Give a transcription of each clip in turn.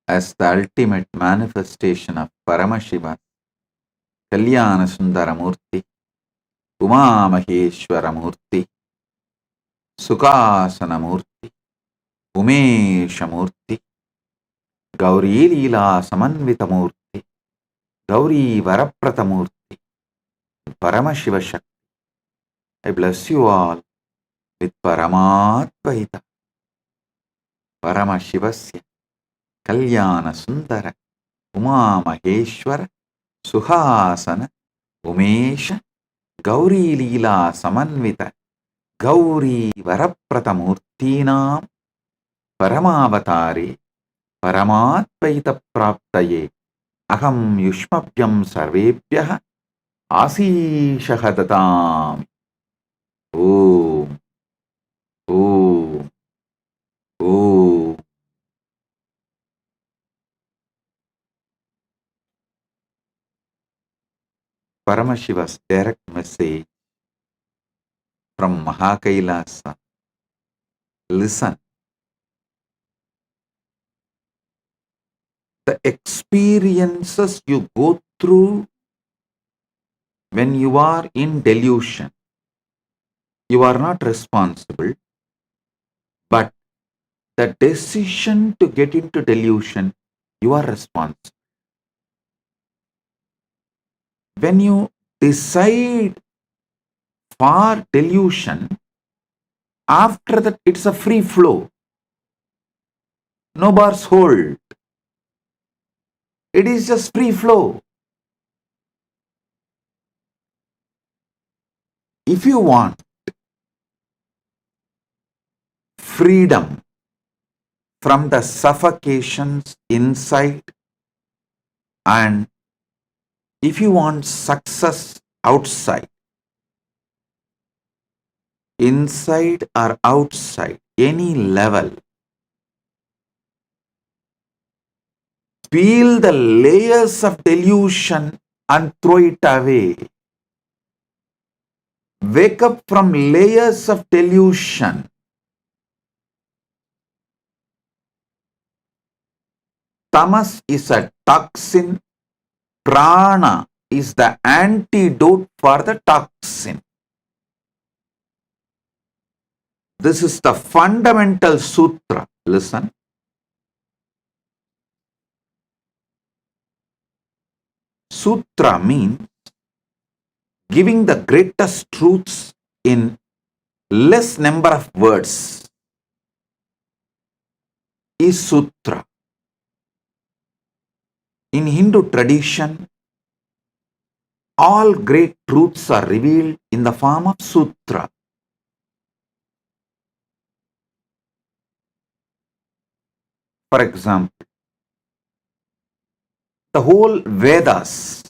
as the ultimate manifestation of Paramashiva, Kalyana Sundaramurti, Uma Maheshwaramurti, Sukhasanamurti, Umeshamurti, Gauri Leela Samanvitamurti, Gauri Varapratamurti, Paramashiva Shakti. I bless you all with Paramatvaita, Paramashivasya, Kalyana Sundara, Uma Maheshwara, Sukhasana, Umesha, Gauri Leela Samanvita, Gauri Varapratamurtinam, Paramavatare, Paramatvaita Praptaye, Aham Yushmabhyam Sarvebhyah, Asishah Datam. Om, Om, Om. Paramashiva's direct message from Kailasa. Listen. The experiences you go through when you are in delusion, you are not responsible, but the decision to get into delusion, you are responsible. When you decide for delusion, after that it's a free flow. No bars hold. It is just free flow. If you want freedom from the suffocations inside, and if you want success outside, inside or outside, any level, peel the layers of delusion and throw it away. Wake up from layers of delusion. Tamas is a toxin. Prana is the antidote for the toxin. This is the fundamental sutra. Listen. Sutra means giving the greatest truths in less number of words. Is sutra. In Hindu tradition, all great truths are revealed in the form of sutra. For example, the whole Vedas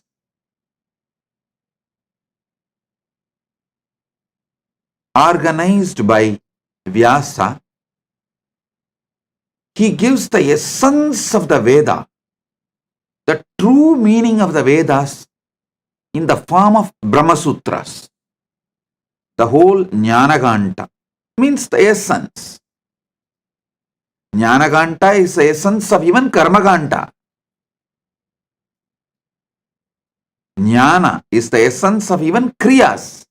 organized by Vyasa, he gives the essence of the Veda, the true meaning of the Vedas in the form of Brahma Sutras. The whole Jnanaganta means the essence. Jnanaganta is the essence of even Karmaganta. Jnana is the essence of even Kriyas.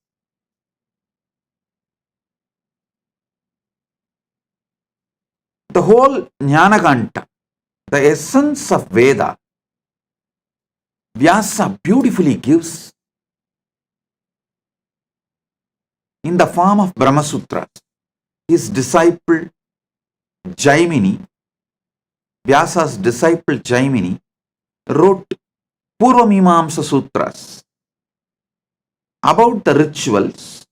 The whole Jnanaganta, the essence of Veda, Vyasa beautifully gives in the form of Brahma Sutras. His disciple Jaimini, Vyasa's disciple Jaimini, wrote Purvamimamsa Sutras about the rituals,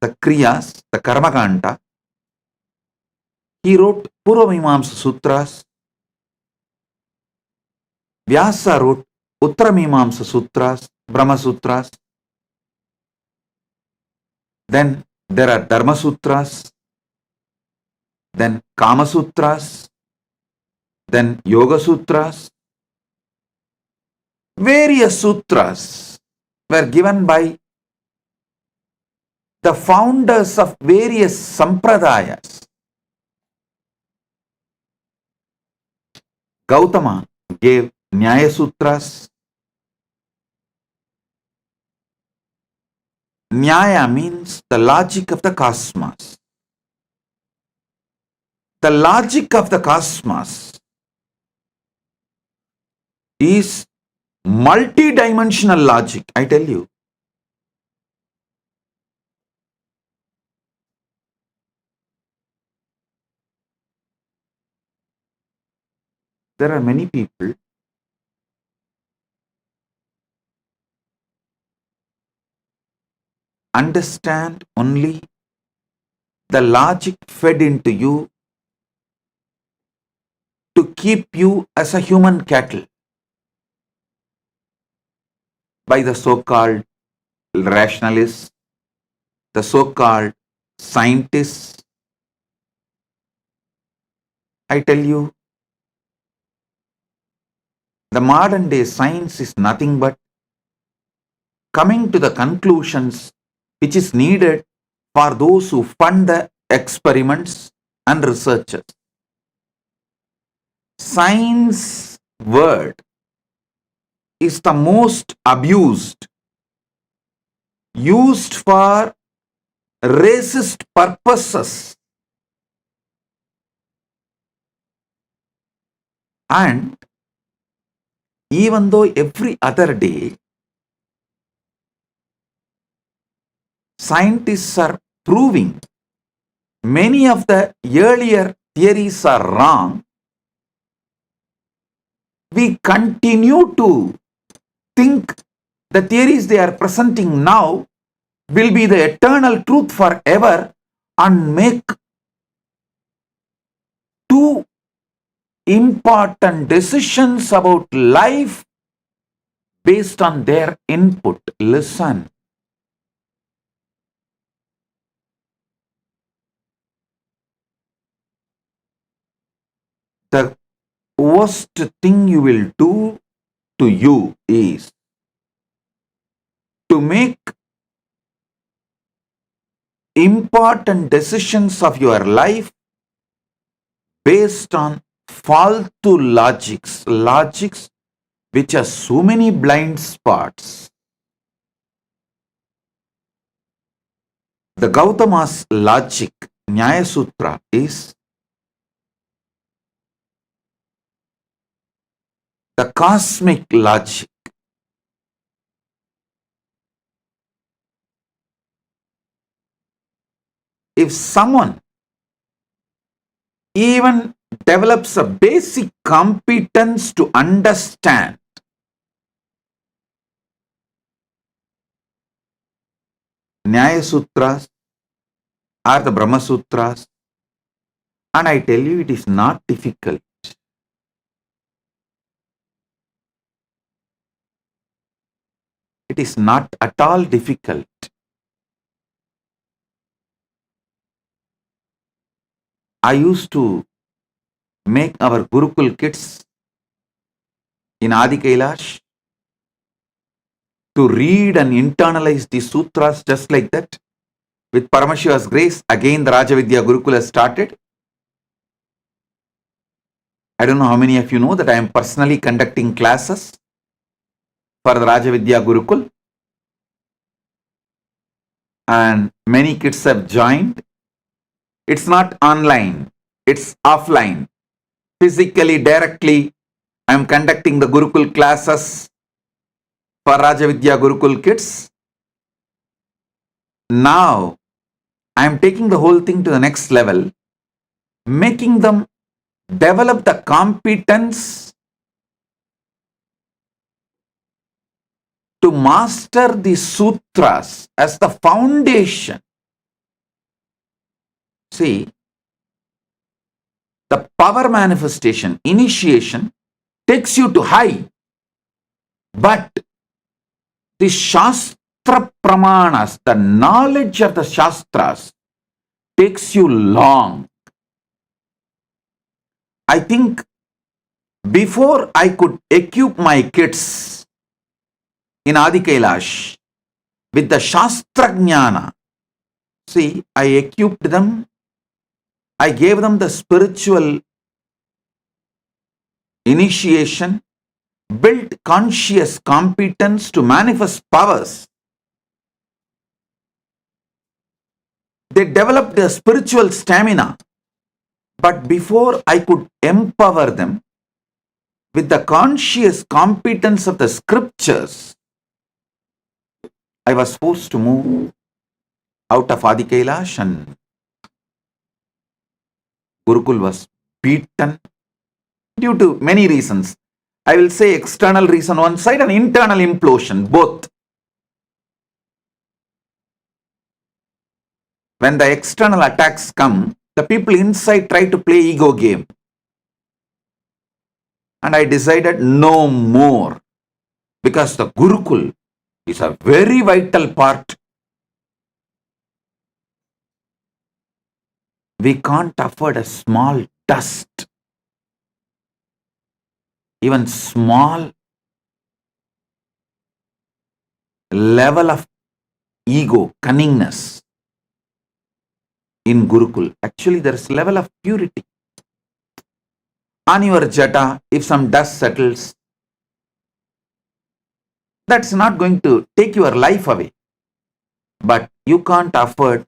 the Kriyas, the Karmakanta. He wrote Purvamimamsa Sutras. Vyasa wrote Uttamimamsa Sutras, Brahma Sutras. Then there are Dharma Sutras, then Kama Sutras, then Yoga Sutras. Various sutras were given by the founders of various sampradayas. Gautama gave Nyaya Sutras. Nyaya means the logic of the cosmos. The logic of the cosmos is multi-dimensional logic, I tell you. There are many people understand only the logic fed into you to keep you as a human cattle by the so-called rationalists, the so-called scientists. I tell you, the modern day science is nothing but coming to the conclusions which is needed for those who fund the experiments and researchers. Science word is the most abused, used for racist purposes, and even though every other day scientists are proving many of the earlier theories are wrong, we continue to think the theories they are presenting now will be the eternal truth forever and make two important decisions about life based on their input. Listen. The worst thing you will do to you is to make important decisions of your life based on faltu logics which have so many blind spots. The Gautama's logic, Nyaya Sutra, is the cosmic logic. If someone even develops a basic competence to understand Nyaya Sutras or the Brahma Sutras, and I tell you, it is not difficult. It is not at all difficult. I used to make our Gurukul kids in Adi Kailash to read and internalize the sutras just like that. With Paramashiva's grace, again the Rajavidya Gurukul has started. I don't know how many of you know that I am personally conducting classes for the Rajavidya Gurukul, and many kids have joined. It's not online, it's offline. Physically, directly, I am conducting the Gurukul classes for Rajavidya Gurukul kids. Now, I am taking the whole thing to the next level, making them develop the competence to master the sutras as the foundation. See, the power manifestation, initiation takes you to high, but the Shastra Pramanas, the knowledge of the Shastras, takes you long. I think before I could equip my kids in Adi Kailash with the Shastra Jnana, see, I equipped them, I gave them the spiritual initiation, built conscious competence to manifest powers. They developed a spiritual stamina. But before I could empower them with the conscious competence of the scriptures, I was forced to move out of Adi Kailash, and Gurukul was beaten due to many reasons. I will say external reason one side and internal implosion, both. When the external attacks come, the people inside try to play ego game. And I decided no more, because the Gurukul is a very vital part. We can't afford a small dust, even small level of ego, cunningness in Gurukul. Actually, there is level of purity. On your jata, if some dust settles, that's not going to take your life away. But you can't afford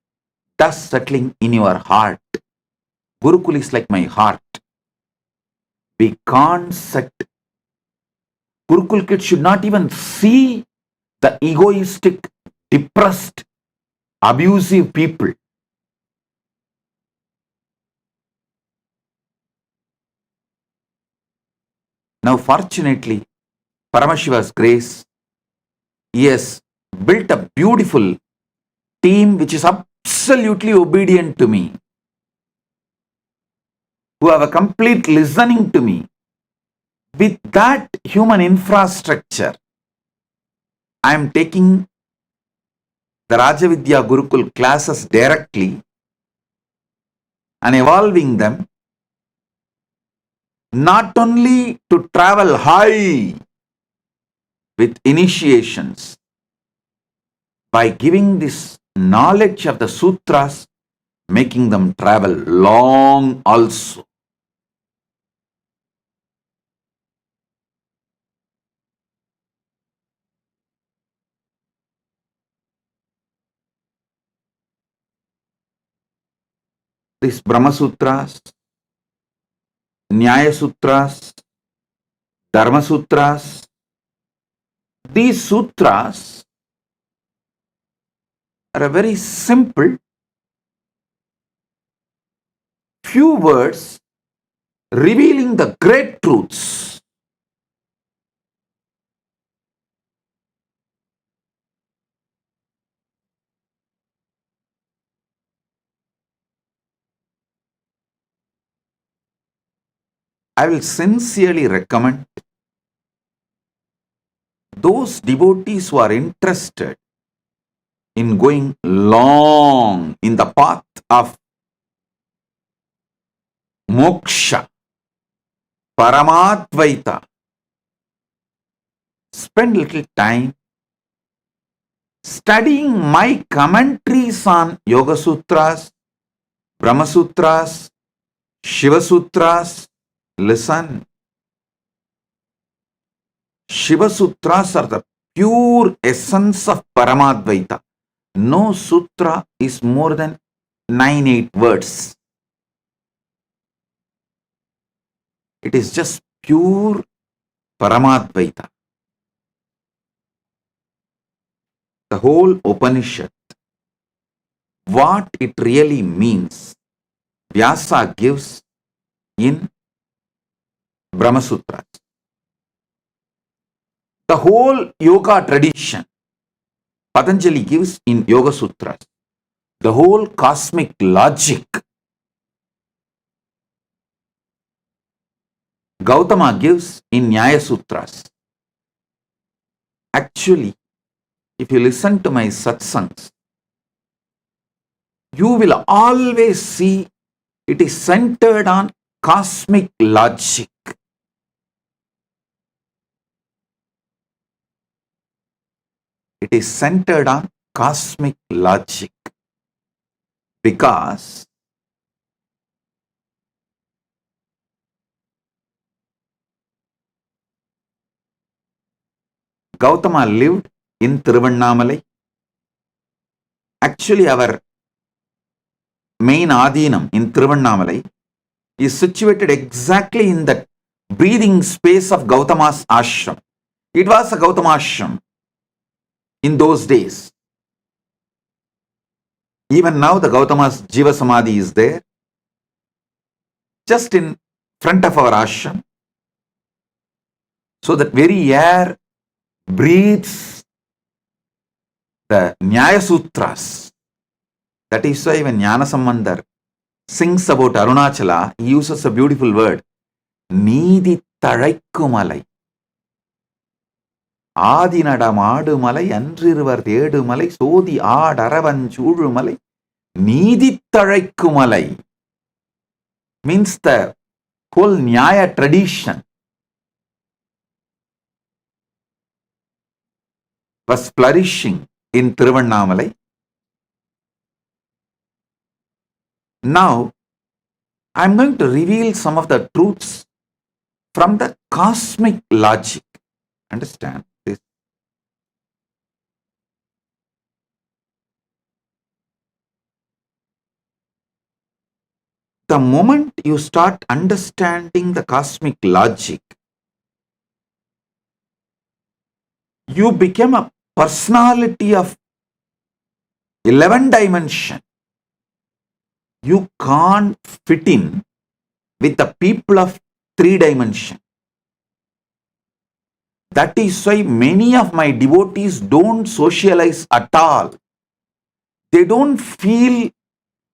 dust settling in your heart. Gurukul is like my heart. We can't set. Gurukul kids should not even see the egoistic, depressed, abusive people. Now, fortunately, Paramashiva's grace, he has built a beautiful team which is absolutely obedient to me, who have a complete listening to me. With that human infrastructure, I am taking the Rajavidya Gurukul classes directly and evolving them, not only to travel high with initiations, by giving this knowledge of the sutras, making them travel long also. These Brahma Sutras, Nyaya Sutras, Dharma Sutras, these sutras are a very simple, few words revealing the great truths. I will sincerely recommend those devotees who are interested in going long in the path of moksha, Paramadvaita, spend little time studying my commentaries on Yoga Sutras, Brahma Sutras, Shiva Sutras. Listen, Shiva Sutras are the pure essence of Paramadvaita. No sutra is more than 9-8 words. It is just pure Paramadvaita. The whole Upanishad, what it really means, Vyasa gives in Brahma Sutras. The whole yoga tradition, Patanjali gives in Yoga Sutras. The whole cosmic logic, Gautama gives in Nyaya Sutras. Actually, if you listen to my satsangs, you will always see it is centered on cosmic logic. It is centered on cosmic logic, because Gautama lived in Tiruvannamalai. Actually, our main Adinam in Tiruvannamalai is situated exactly in the breathing space of Gautama's ashram. It was a Gautama ashram in those days. Even now, the Gautama's Jiva Samadhi is there, just in front of our ashram. So that very air breathes the Nyaya Sutras. That is why when Jnana Sambandar sings about Arunachala, he uses a beautiful word, Needi Tazhaikkumalai. ஆதிநடம் ஆடுமலை அன்றிருவர் தேடுமலை Sothi ஆடரவஞ்சூழுமலை Needhi தழைக்குமலை means the whole Nyaya tradition was flourishing in Tiruvannamalai. Now, I am going to reveal some of the truths from the cosmic logic. Understand this? The moment you start understanding the cosmic logic, you become a personality of 11 dimension. You can't fit in with the people of 3 dimension. That is why many of my devotees don't socialize at all. They don't feel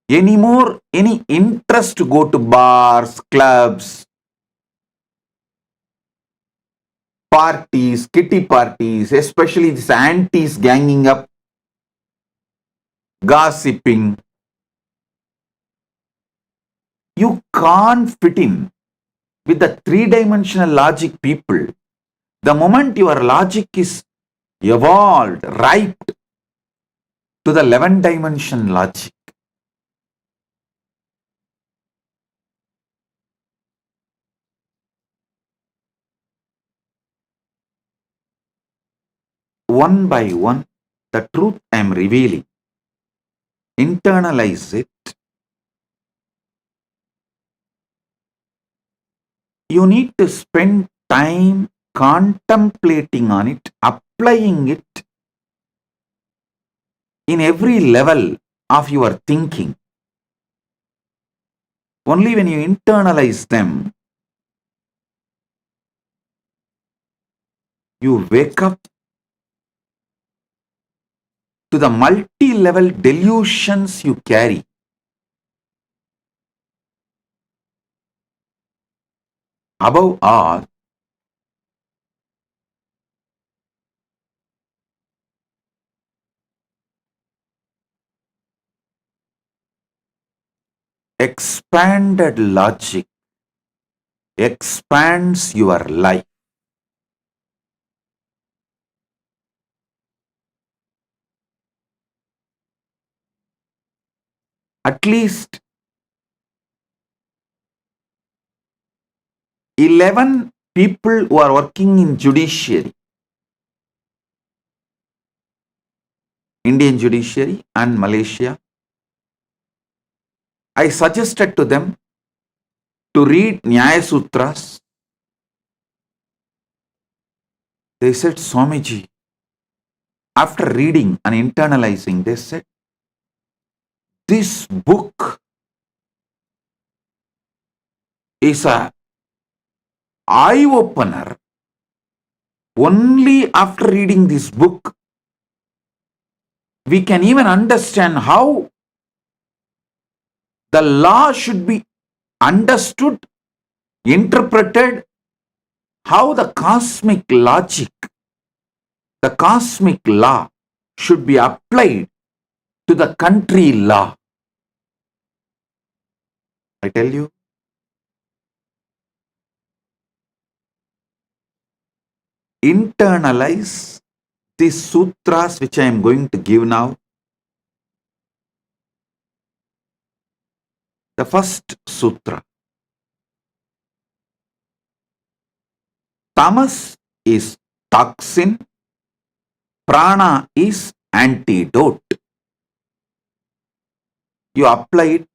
anymore any interest to go to bars, clubs, parties, kitty parties, especially these aunties ganging up, gossiping. You can't fit in with the 3-dimensional logic people. The moment your logic is evolved, ripe to the 11-dimension logic, one by one, the truth I am revealing, internalize it. You need to spend time contemplating on it, applying it in every level of your thinking. Only when you internalize them, you wake up to the multi-level delusions you carry. Above all, expanded logic expands your life. At least 11 people who are working in judiciary, Indian judiciary and Malaysia, I suggested to them to read Nyaya Sutras. They said, Swamiji, after reading and internalizing, they said, this book is a eye-opener. Only after reading this book, we can even understand how the law should be understood, interpreted, how the cosmic logic, the cosmic law should be applied to the country law. I tell you, internalize these sutras which I am going to give now. The first sutra. Tamas is toxin, Prana is antidote. You apply it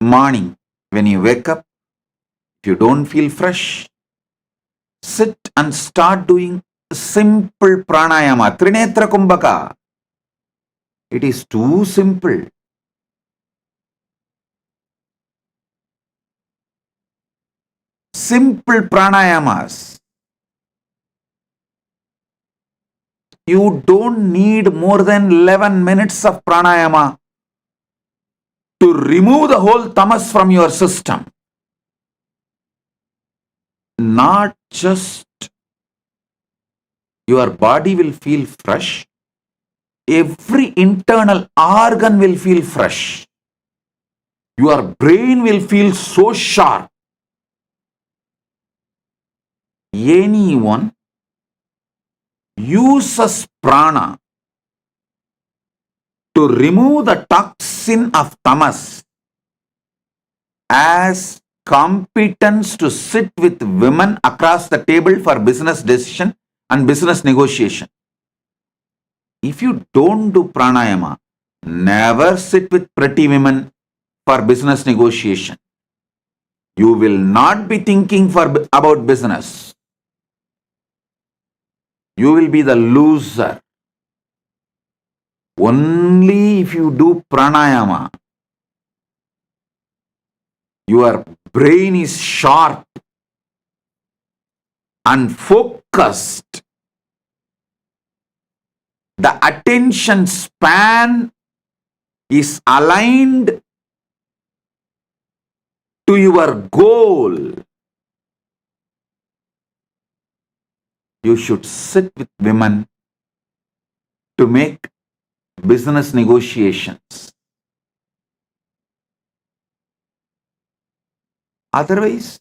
morning when you wake up. If you don't feel fresh, sit and start doing simple pranayama. Trinetra Kumbhaka. It is too simple. Simple pranayamas. You don't need more than 11 minutes of pranayama to remove the whole tamas from your system. Not just your body will feel fresh, every internal organ will feel fresh. Your brain will feel so sharp. Anyone uses prana to remove the toxin of tamas as competence to sit with women across the table for business decision and business negotiation. If you don't do pranayama, never sit with pretty women for business negotiation. You will not be thinking about business. You will be the loser. Only if you do pranayama, your brain is sharp and focused. The attention span is aligned to your goal. You should sit with women to make business negotiations. Otherwise,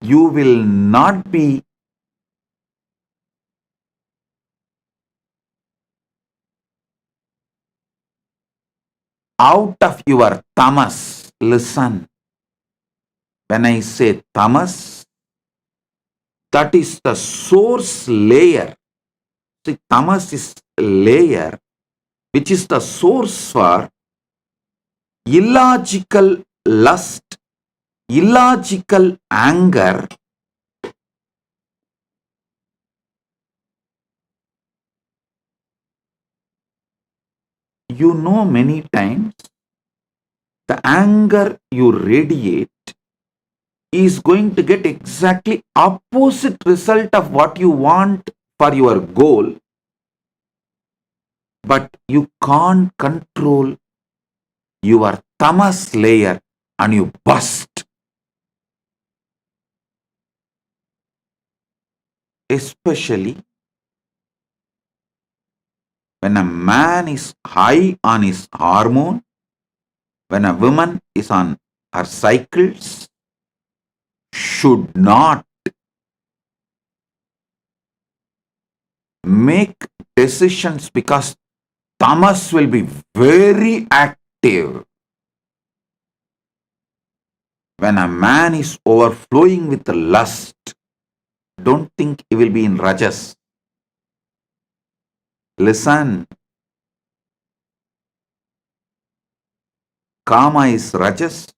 you will not be out of your tamas. Listen, when I say tamas, that is the source layer. See, tamas is a layer which is the source for illogical lust, illogical anger, many times the anger you radiate is going to get exactly opposite result of what you want for your goal, but you can't control your tamas layer and you bust. Especially when a man is high on his hormone, when a woman is on her cycles, should not make decisions because tamas will be very active. When a man is overflowing with lust, don't think he will be in rajas. Listen, kama is rajas,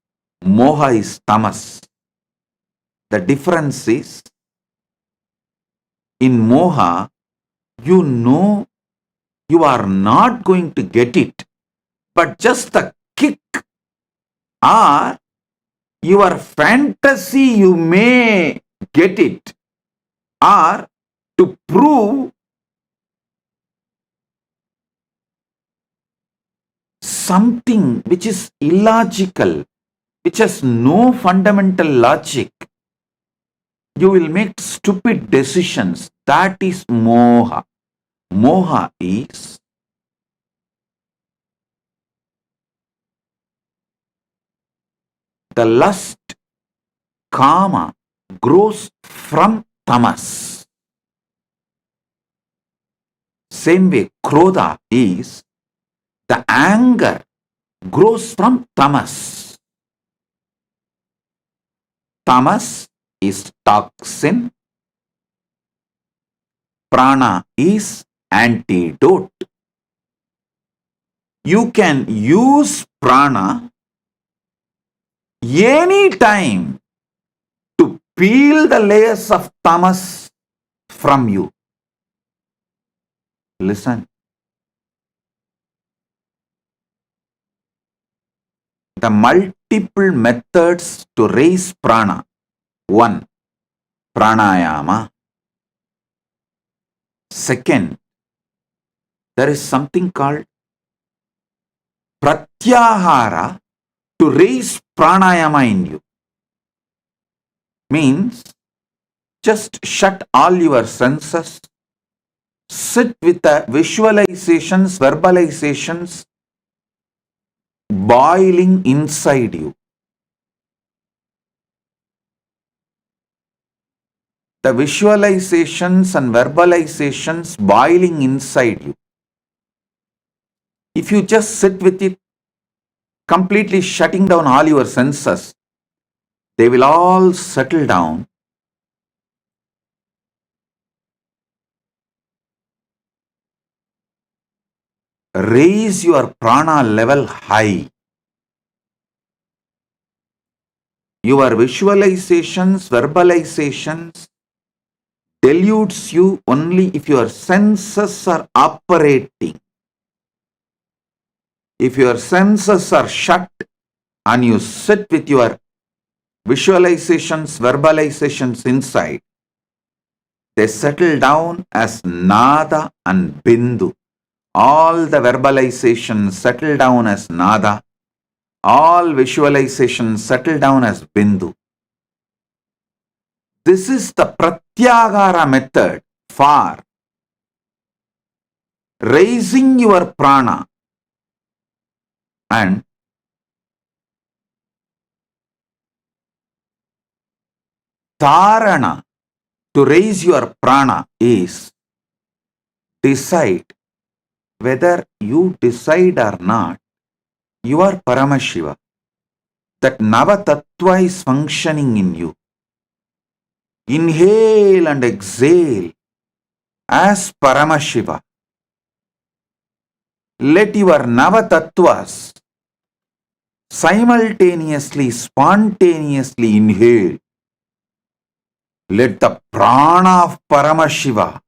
moha is tamas. The difference is, in moha, you you are not going to get it, but just the kick or your fantasy you may get it, or to prove something which is illogical, which has no fundamental logic. You will make stupid decisions. That is moha. Moha is the lust, kama, grows from tamas. Same way, krodha is the anger grows from tamas. Tamas is toxin. prana is antidote. You can use prana any time to peel the layers of tamas from you. Listen. The multiple methods to raise prana. 1. Pranayama. Second, there is something called pratyahara to raise pranayama in you. Means just shut all your senses, sit with the visualizations, verbalizations boiling inside you. The visualizations and verbalizations boiling inside you. If you just sit with it, completely shutting down all your senses, they will all settle down. Raise your prana level high. Your visualizations, verbalizations deludes you only if your senses are operating. If your senses are shut and you sit with your visualizations, verbalizations inside, they settle down as nada and bindu. All the verbalizations settle down as nada. All visualizations settle down as bindu. This is the pratyahara method for raising your prana, and dharana to raise your prana is decide. Whether you decide or not, you are Paramashiva. That Nava Tattva is functioning in you. Inhale and exhale as Paramashiva. Let your Nava Tattvas simultaneously, spontaneously inhale. Let the prana of Paramashiva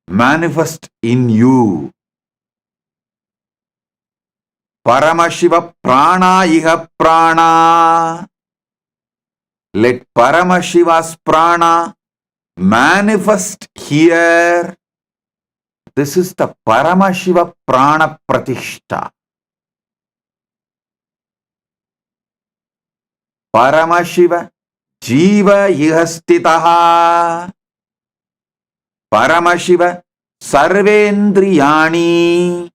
manifest in you. Paramashiva prana iha prana. Let Paramashiva's prana manifest here. This is the Paramashiva prana pratishta. Paramashiva jiva ihastitaha. Paramashiva sarvendriyani.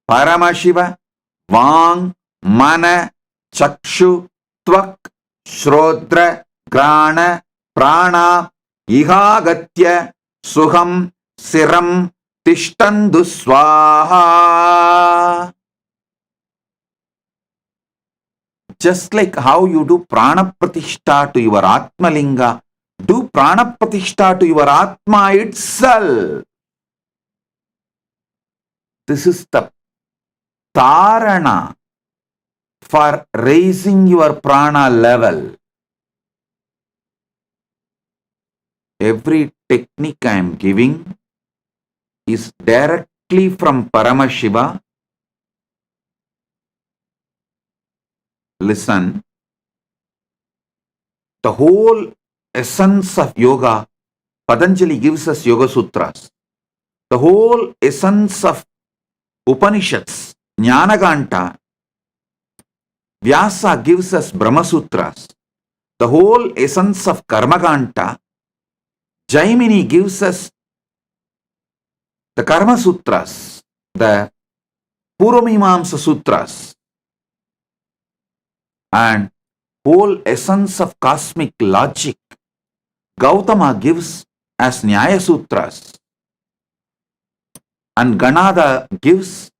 Paramashiva vang mana chakshu tvak shrodra grana prana ihagatya suham siram tishtandu swaha. Just like how you do prana pratishta to your atma linga, do prana pratishta to your atma itself. This is the dharana for raising your prana level. Every technique I am giving is directly from Paramashiva. Listen, the whole essence of yoga, Patanjali gives us Yoga Sutras. The whole essence of Upanishads, Jnanaganta, Vyasa gives us Brahma Sutras. The whole essence of Karmaganta, Jaimini gives us the Karma Sutras, the Purvamimamsa Sutras, and whole essence of cosmic logic, Gautama gives as Nyaya Sutras, and Ganada gives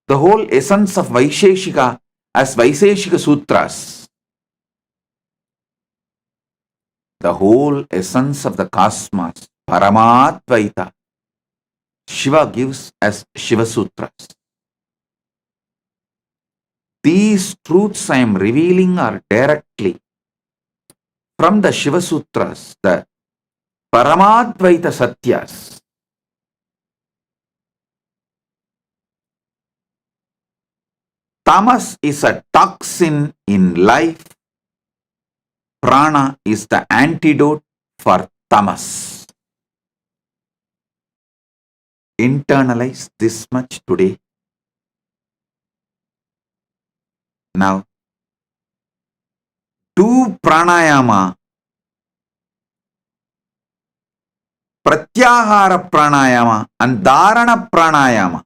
the whole essence of Vaisheshika as Vaisheshika Sutras. the whole essence of the cosmos, Paramadvaita, Shiva gives as Shiva Sutras. These truths I am revealing are directly from the Shiva Sutras, the Paramadvaita Satyas. Tamas is a toxin in life. Prana is the antidote for tamas. Internalize this much today. Now, do pranayama, pratyahara pranayama and dharana pranayama.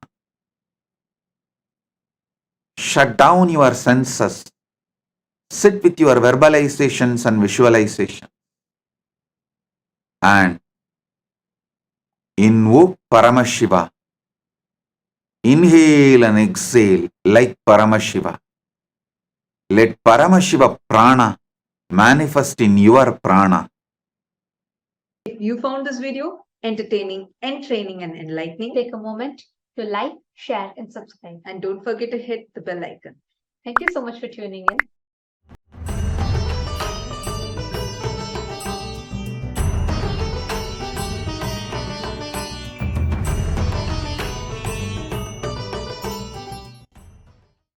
Shut down your senses. Sit with your verbalizations and visualization. And invoke Paramashiva. Inhale and exhale like Paramashiva. Let Paramashiva prana manifest in your prana. If you found this video entertaining, entraining, and enlightening, take a moment to like, share, and subscribe. And don't forget to hit the bell icon. Thank you so much for tuning in.